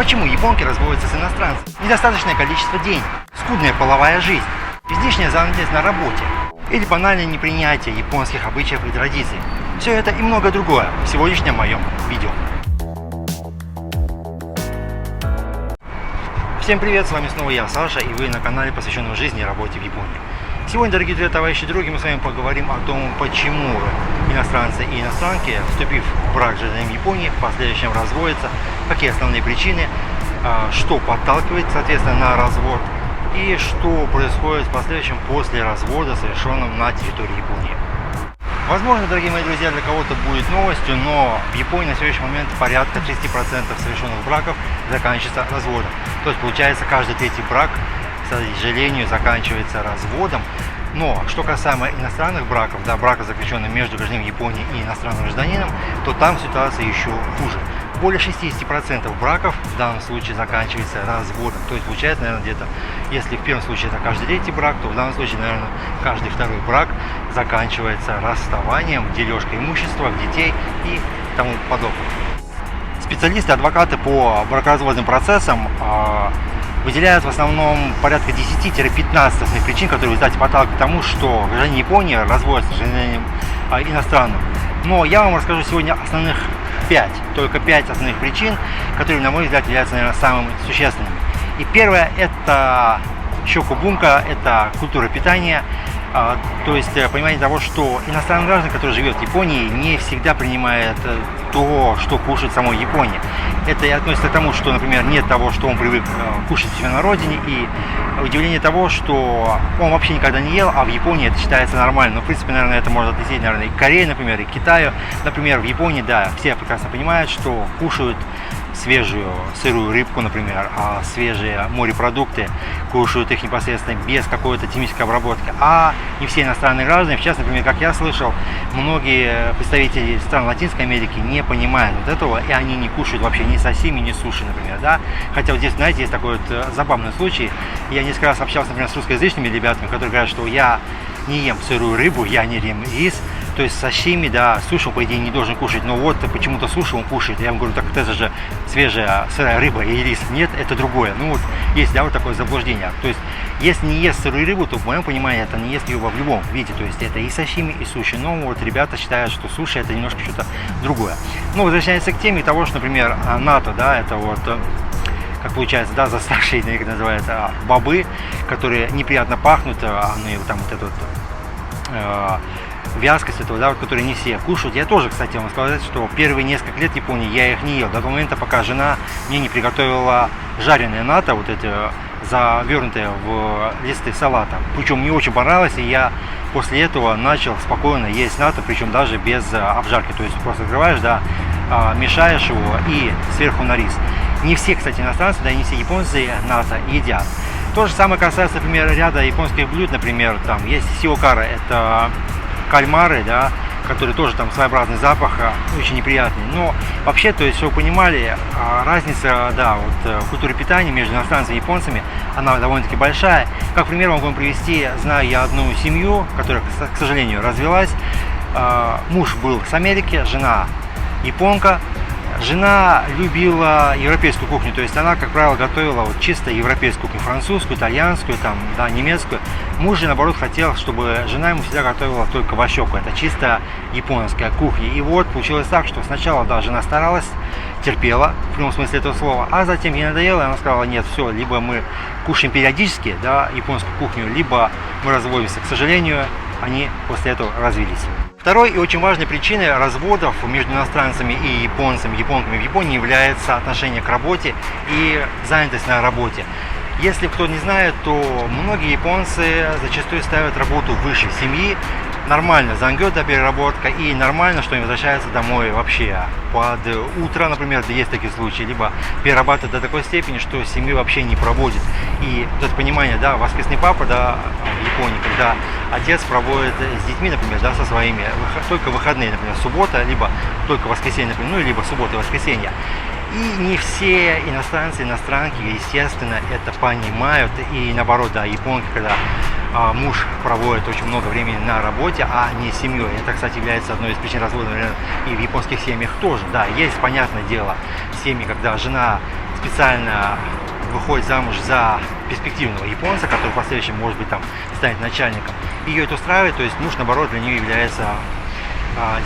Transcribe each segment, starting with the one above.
Почему японки разводятся с иностранцами? Недостаточное количество денег, скудная половая жизнь, излишняя занятость на работе или банальное непринятие японских обычаев и традиций. Все это и многое другое в сегодняшнем моем видео. Всем привет, с вами снова я, Саша, и вы на канале, посвященном жизни и работе в Японии. Сегодня, дорогие друзья, товарищи и други, мы с вами поговорим о том, почему иностранцы и иностранки, вступив в брак с жителями Японии, в последующем разводятся, какие основные причины, что подталкивает, соответственно, на развод, и что происходит в последующем после развода, совершенном на территории Японии. Возможно, дорогие мои друзья, для кого-то будет новостью, но в Японии на сегодняшний момент порядка 30% совершенных браков заканчивается разводом. То есть, получается, каждый третий брак, к сожалению, заканчивается разводом. Но что касаемо иностранных браков, да, браков, заключенных между гражданином Японии и иностранным гражданином, то там ситуация еще хуже. Более 60% браков в данном случае заканчивается разводом. То есть получается, наверное, где-то, если в первом случае это каждый третий брак, то в данном случае, наверное, каждый второй брак заканчивается расставанием, дележкой имущества, детей и тому подобное. Специалисты, адвокаты по бракоразводным процессам выделяют в основном порядка 10-15 основных причин, которые, кстати, подталкивают к тому, что граждане Японии разводятся с гражданином иностранным. Но я вам расскажу сегодня основных 5, только 5 основных причин, которые, на мой взгляд, являются, наверное, самыми существенными. И первое – это щокубунка, это культура питания. То есть понимание того, что иностранный гражданин, который живет в Японии, не всегда принимает то, что кушает в самой Японии. Это и относится к тому, что, например, нет того, что он привык кушать у себя на родине, и удивление того, что он вообще никогда не ел, а в Японии это считается нормально. Но, в принципе, наверное, это можно относить, наверное, и к Корее, например, и к Китаю. Например, в Японии, да, все прекрасно понимают, что кушают свежую сырую рыбку, например, а свежие морепродукты кушают их непосредственно без какой-то термической обработки. А не все иностранные граждане, в частности, например, как я слышал, многие представители стран Латинской Америки не понимают вот этого, и они не кушают вообще ни сашими, ни суши, например, да. Хотя вот здесь, знаете, есть такой вот забавный случай. Я несколько раз общался, например, с русскоязычными ребятами, которые говорят, что я не ем сырую рыбу, я не ем рис. То есть сашими, да, суши, по идее, не должен кушать, но вот почему-то суши он кушает. Я ему говорю, так это же свежая сырая рыба и рис. Нет, это другое. Ну вот есть, да, вот такое заблуждение. То есть если не ест сырую рыбу, то в моем понимании это не ест его в любом виде. То есть это и сашими, и суши. Но вот ребята считают, что суши это немножко что-то другое. Ну, возвращаясь к теме того, что, например, НАТО, да, это вот, как получается, да, заставшие, как называется, бобы, которые неприятно пахнут, они там вот этот вот, вязкость этого, да, вот, которые не все кушают. Я тоже, кстати, вам сказать, что первые несколько лет в Японии я их не ел, до того момента, пока жена мне не приготовила жареное нато, вот эти завернутые в листы салата. Причем мне очень понравилось, и я после этого начал спокойно есть нато, причем даже без обжарки. То есть просто открываешь, да, мешаешь его и сверху на рис. Не все, кстати, иностранцы, да и не все японцы нато едят. То же самое касается, например, ряда японских блюд, например, там есть сиокара, это кальмары, да, которые тоже там своеобразный запах, очень неприятный. Но вообще, то есть, чтобы вы понимали, разница, да, вот в культуре питания между иностранцами и японцами, она довольно-таки большая. Как пример могу вам привести, знаю я одну семью, которая, к сожалению, развелась. Муж был с Америки, жена японка. Жена любила европейскую кухню, то есть она, как правило, готовила вот чисто европейскую кухню, французскую, итальянскую, там, да, немецкую. Муж же, наоборот, хотел, чтобы жена ему всегда готовила только ващоку, это чисто японская кухня. И вот получилось так, что сначала, да, жена старалась, терпела, в прямом смысле этого слова, а затем ей надоело, и она сказала, нет, все, либо мы кушаем периодически, да, японскую кухню, либо мы разводимся. К сожалению, они после этого развелись. Второй и очень важной причиной разводов между иностранцами и японцами, японками в Японии является отношение к работе и занятость на работе. Если кто не знает, то многие японцы зачастую ставят работу выше семьи. Нормально зангёта, переработка, и нормально, что они возвращаются домой вообще под утро, например, да, есть такие случаи, либо перерабатывают до такой степени, что семью вообще не проводит. И вот это понимание, да, воскресный папа, да, в Японии, когда отец проводит с детьми, например, да, со своими, только выходные, например, суббота, либо только воскресенье, например, ну, либо суббота и воскресенье. И не все иностранцы, иностранки, естественно, это понимают. И наоборот, да, японки, когда муж проводит очень много времени на работе, а не с семьей. Это, кстати, является одной из причин развода, наверное, и в японских семьях тоже. Да, есть, понятное дело, семьи, когда жена специально выходит замуж за перспективного японца, который в последующем, может быть, там станет начальником, ее это устраивает, то есть муж, наоборот, для нее является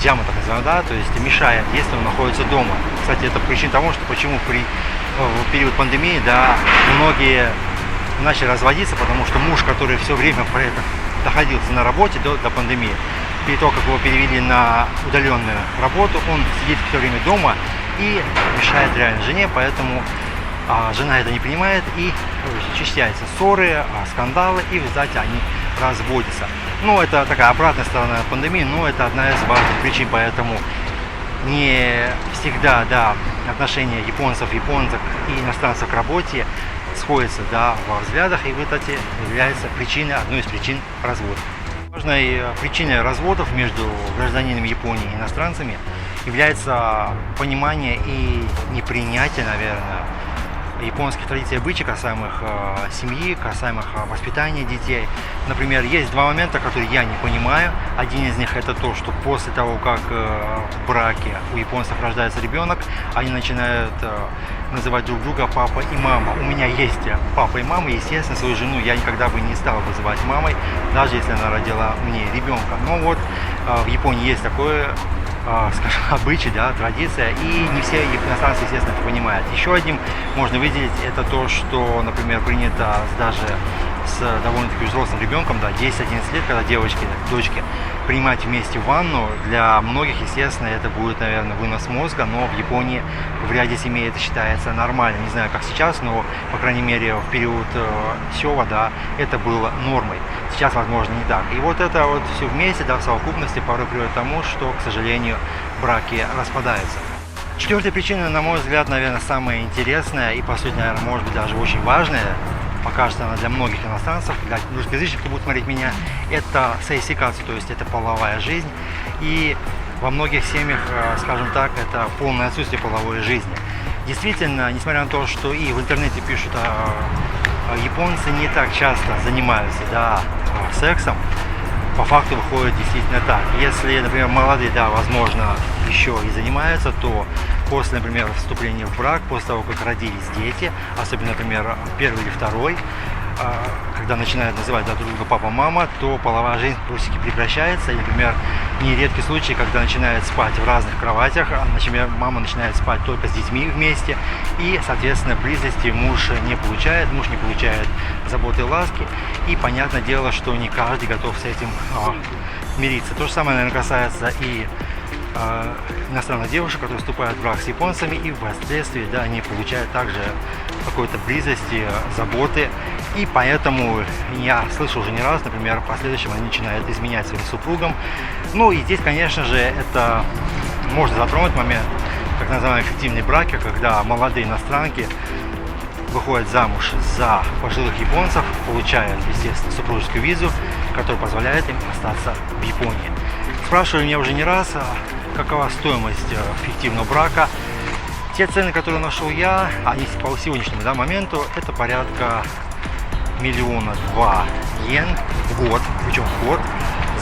джама, так называемая, да, то есть мешает, если он находится дома. Кстати, это причина того, что почему в период пандемии, да, многие начали разводиться, потому что муж, который все время находился на работе до пандемии, перед того, как его перевели на удаленную работу, он сидит все время дома и мешает реально жене, поэтому жена это не понимает, и учащаются ссоры, скандалы, и в результате они разводятся. Ну, это такая обратная сторона пандемии, но это одна из важных причин, поэтому не всегда, да, отношения японцев и иностранцев к работе сходятся, да, во взглядах, и в результате является одной из причин развода. Важной причиной разводов между гражданинами Японии и иностранцами является понимание и непринятие, наверное, японских традиций и обычаев, касаемых семьи, касаемых воспитания детей. Например, есть два момента, которые я не понимаю. Один из них это то, что после того, как в браке у японцев рождается ребенок, они начинают называть друг друга папа и мама. У меня есть папа и мама, и, естественно, свою жену я никогда бы не стал вызывать мамой, даже если она родила мне ребенка. Но вот в Японии есть такое, скажем, обычай, да, традиция, и не все иностранцы, естественно, это понимают. Еще одним можно выделить это то, что, например, принято даже с довольно-таки взрослым ребенком, да, 10-11 лет, когда дочки принимать вместе ванну. Для многих, естественно, это будет, наверное, вынос мозга, но в Японии в ряде семей это считается нормально. Не знаю, как сейчас, но, по крайней мере, в период Сёва, да, это было нормой. Сейчас, возможно, не так. И вот это вот все вместе, да, в совокупности порой приводит к тому, что, к сожалению, браки распадаются. Четвертая причина, на мой взгляд, наверное, самая интересная и, по сути, наверное, может быть, даже очень важная, покажется она для многих иностранцев, для русскоязычных, кто будет смотреть меня, это сейсикацию, то есть это половая жизнь. И во многих семьях, скажем так, это полное отсутствие половой жизни. Действительно, несмотря на то, что и в интернете пишут, японцы не так часто занимаются, да, сексом, по факту выходит действительно так. Если, например, молодые, да, возможно, еще и занимаются, то после, например, вступления в брак, после того, как родились дети, особенно, например, первый или второй, когда начинают называть друг друга папа-мама, то половая жизнь практически прекращается. И, например, нередки случаи, когда начинают спать в разных кроватях, например, мама начинает спать только с детьми вместе, и, соответственно, близости муж не получает заботы и ласки, и понятное дело, что не каждый готов с этим мириться. То же самое, наверное, касается и иностранных девушек, которые вступают в брак с японцами, и впоследствии, да, они получают также какой-то близости, заботы, и поэтому я слышал уже не раз, например, в последующем они начинают изменять своим супругам. Ну и здесь, конечно же, это можно затронуть момент так называемые фиктивные браки, когда молодые иностранки выходят замуж за пожилых японцев, получают, естественно, супружескую визу, которая позволяет им остаться в Японии. Спрашивали меня уже не раз, какова стоимость фиктивного брака. Те цены, которые нашел я, они по сегодняшнему, да, моменту, это порядка 1,2 миллиона йен в год, причем в год,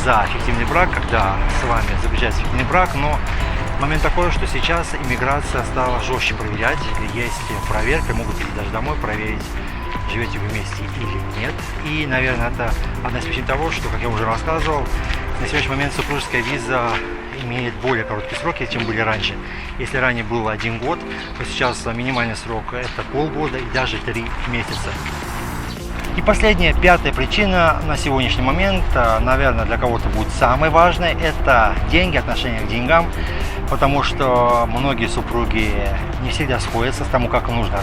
за фиктивный брак, когда с вами заключается фиктивный брак. Но момент такой, что сейчас иммиграция стала жестче проверять, есть проверка, могут прийти даже домой проверить, живете вы вместе или нет. И, наверное, это одна из причин того, что, как я уже рассказывал, на сегодняшний момент супружеская виза имеет более короткие сроки, чем были раньше. Если ранее был 1 год, то сейчас минимальный срок это полгода и даже 3 месяца. И последняя, пятая причина на сегодняшний момент, наверное, для кого-то будет самой важной, это деньги, отношение к деньгам, потому что многие супруги не всегда сходятся с тому, как нужно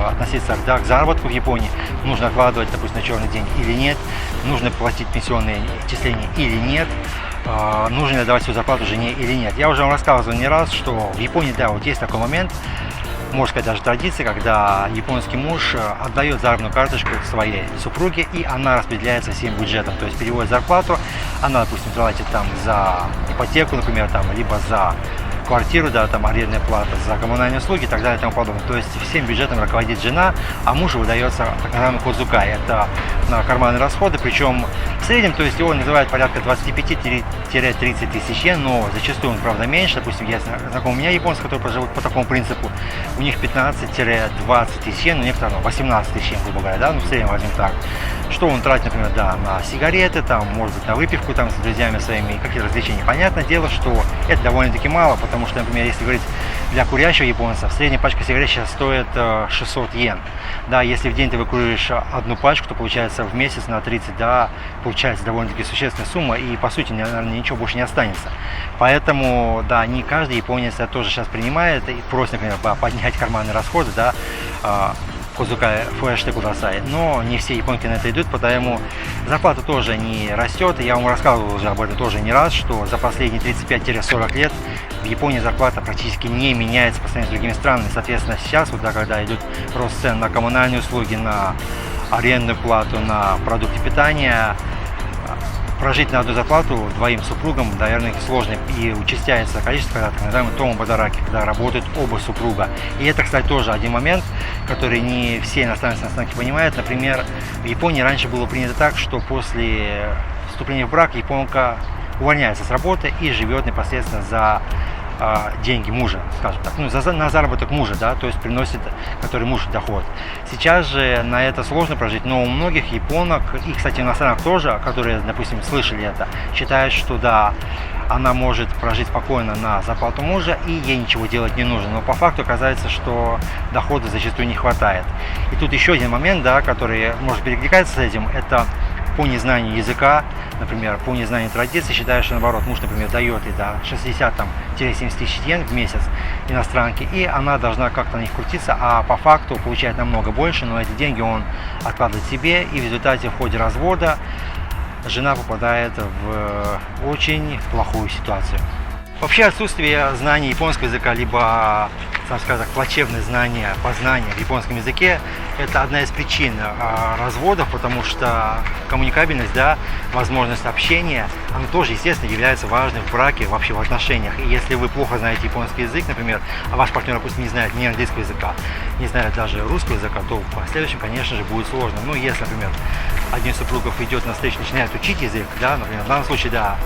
относиться, да, к заработку в Японии, нужно откладывать, допустим, на черный день или нет, нужно платить пенсионные отчисления или нет, нужно ли давать свою зарплату жене или нет. Я уже вам рассказывал не раз, что в Японии, да, вот есть такой момент, можно сказать, даже традиция, когда японский муж отдает заработную карточку своей супруге, и она распределяется всем бюджетом, то есть переводит зарплату, она, допустим, тратит там за ипотеку, например, там, либо за квартиру, да, там арендная плата за коммунальные услуги и так далее и тому подобное. То есть всем бюджетом руководит жена, а мужу выдается так называемый кодзукай. Это на карманные расходы, причем в среднем, то есть его называют порядка 25-30 тысяч йен, но зачастую он, правда, меньше. Допустим, я знаком у меня японцы, которые живут по такому принципу, у них 15-20 тысяч йен, но некоторые 18 тысяч йен, грубо говоря, да, ну в среднем возьмем так. Что он тратит, например, да, на сигареты, там, может быть, на выпивку там с друзьями своими, какие-то развлечения. Понятное дело, что это довольно-таки мало, потому что, например, если говорить для курящего японца, средняя пачка сигарет сейчас стоит 600 йен. Да, если в день ты выкуриваешь одну пачку, то получается в месяц на 30, да, получается довольно-таки существенная сумма, и по сути, наверное, ничего больше не останется. Поэтому, да, не каждый японец это тоже сейчас принимает и просит, например, поднять карманные расходы, да, кодзукай фуэште кудасай, но не все японки на это идут, поэтому зарплата тоже не растет. Я вам рассказывал уже об этом тоже не раз, что за последние 35-40 лет в Японии зарплата практически не меняется по сравнению с другими странами. Соответственно, сейчас, вот, да, когда идет рост цен на коммунальные услуги, на арендную плату, на продукты питания, прожить на одну зарплату двоим супругам, наверное, сложно, и участяется количество, когда так называемый томобадараки, когда работают оба супруга. И это, кстати, тоже один момент, который не все иностранцы понимают. Например, в Японии раньше было принято так, что после вступления в брак японка увольняется с работы и живет непосредственно за деньги мужа, скажем так, ну, на заработок мужа, да, то есть приносит, который муж доход. Сейчас же на это сложно прожить, но у многих японок, и, кстати, иностранных тоже, которые, допустим, слышали это, считают, что да, она может прожить спокойно на зарплату мужа, и ей ничего делать не нужно. Но по факту оказывается, что дохода зачастую не хватает. И тут еще один момент, да, который может перекликаться с этим, это по незнанию языка, например, по незнанию традиций, считаю, что наоборот, муж, например, дает ей 60-70 тысяч йен в месяц иностранке, и она должна как-то на них крутиться, а по факту получает намного больше, но эти деньги он откладывает себе, и в результате в ходе развода жена попадает в очень плохую ситуацию. Вообще отсутствие знаний японского языка, либо, скажем так, плачевное знание, познание в японском языке – это одна из причин разводов, потому что коммуникабельность, да, возможность общения, она тоже, естественно, является важной в браке, вообще в отношениях. И если вы плохо знаете японский язык, например, а ваш партнер, допустим, не знает ни английского языка, не знает даже русского языка, то в последующем, конечно же, будет сложно. Ну, если, например, один из супругов идет на встречу, начинает учить язык, да, например, в данном случае, да,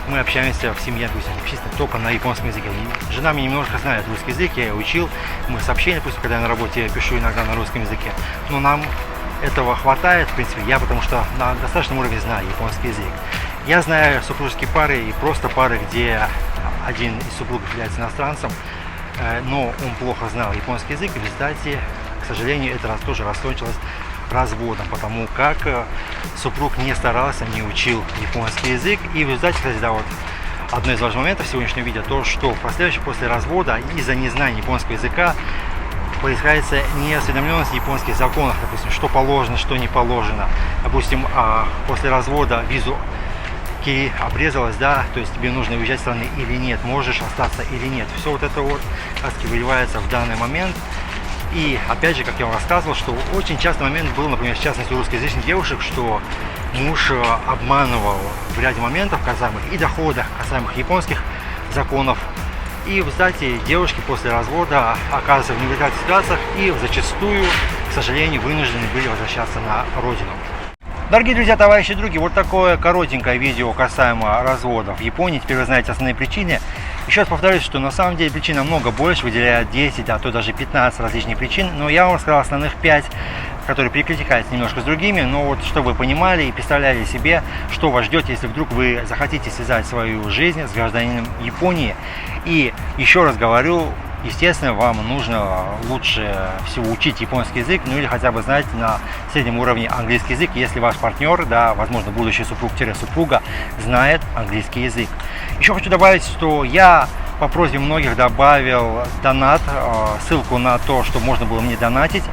мы общаемся в семье, допустим, только на японском языке. Жена мне немножко знает русский язык, я учил, мы сообщения, допустим, когда я на работе, я пишу иногда на русском языке, но нам этого хватает, в принципе, я потому что на достаточном уровне знаю японский язык. Я знаю супружеские пары и просто пары, где один из супругов является иностранцем, но он плохо знал японский язык, и в результате, к сожалению, это тоже расстроилось разводом, потому как супруг не старался, не учил японский язык, и в результате, кстати, да, вот одно из важных моментов сегодняшнего видео, то, что впоследствии после развода из-за незнания японского языка происходит неосведомленность в японских законах, допустим, что положено, что не положено. Допустим, после развода визу обрезалась, да, то есть тебе нужно уезжать из страны или нет, можешь остаться или нет. Все вот это вот выливается в данный момент. И опять же, как я вам рассказывал, что очень частый момент был, например, в частности у русскоязычных девушек, что муж обманывал в ряде моментов, касаемых и доходах, касаемых японских законов. И, кстати, девушки после развода оказываются в невероятных ситуациях и зачастую, к сожалению, вынуждены были возвращаться на родину. Дорогие друзья, товарищи и други, вот такое коротенькое видео касаемо развода в Японии. Теперь вы знаете основные причины. Еще раз повторюсь, что на самом деле причин намного больше, выделяют 10, а то даже 15 различных причин. Но я вам рассказал основных 5, которые перекликаются немножко с другими. Но вот чтобы вы понимали и представляли себе, что вас ждет, если вдруг вы захотите связать свою жизнь с гражданином Японии. И еще раз говорю, естественно, вам нужно лучше всего учить японский язык, ну или хотя бы знать на среднем уровне английский язык, если ваш партнер, да, возможно, будущий супруг-супруга, знает английский язык. Еще хочу добавить, что я по просьбе многих добавил донат, ссылку на то, что можно было мне донатить.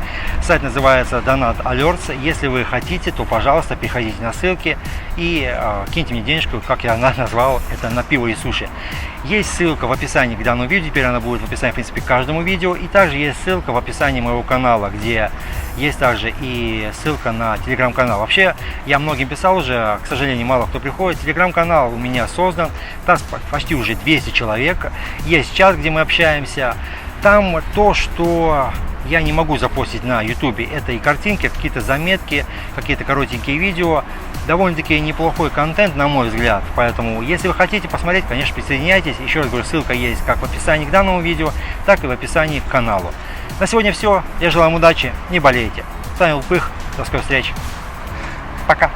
Сайт называется Donat Alerts. Если вы хотите, то, пожалуйста, переходите на ссылки и киньте мне денежку, как я назвал, это на пиво и суши. Есть ссылка в описании к данному видео, теперь она будет в описании, в принципе, к каждому видео. И также есть ссылка в описании моего канала, где есть также и ссылка на телеграм-канал. Вообще, я многим писал уже, к сожалению, мало кто приходит. Телеграм-канал у меня создан, там почти уже 200 человек. Есть чат, где мы общаемся. Там то, что я не могу запостить на YouTube, это и картинки, какие-то заметки, какие-то коротенькие видео. Довольно-таки неплохой контент, на мой взгляд. Поэтому, если вы хотите посмотреть, конечно, присоединяйтесь. Еще раз говорю, ссылка есть как в описании к данному видео, так и в описании к каналу. На сегодня все. Я желаю вам удачи, не болейте. С вами был Пых. До скорых встреч. Пока.